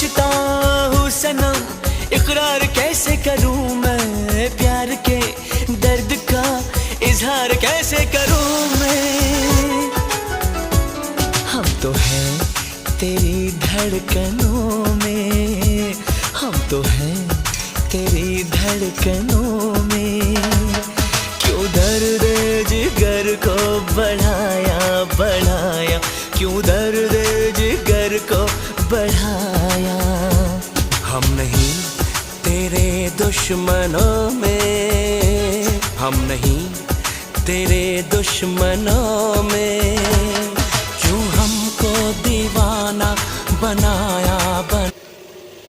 सोचता हूँ सनम, इकरार कैसे करूँ मैं, प्यार के दर्द का इजहार कैसे करूँ मैं। हम तो हैं तेरी धड़कनों में, हम तो हैं तेरी धड़कनों में। क्यों दर्द जिगर को बढ़ाया बढ़ाया, क्यों दर्द जिगर को बढ़ाया। हम नहीं तेरे दुश्मनों में, हम नहीं तेरे दुश्मनों में। क्यों हमको दीवाना बना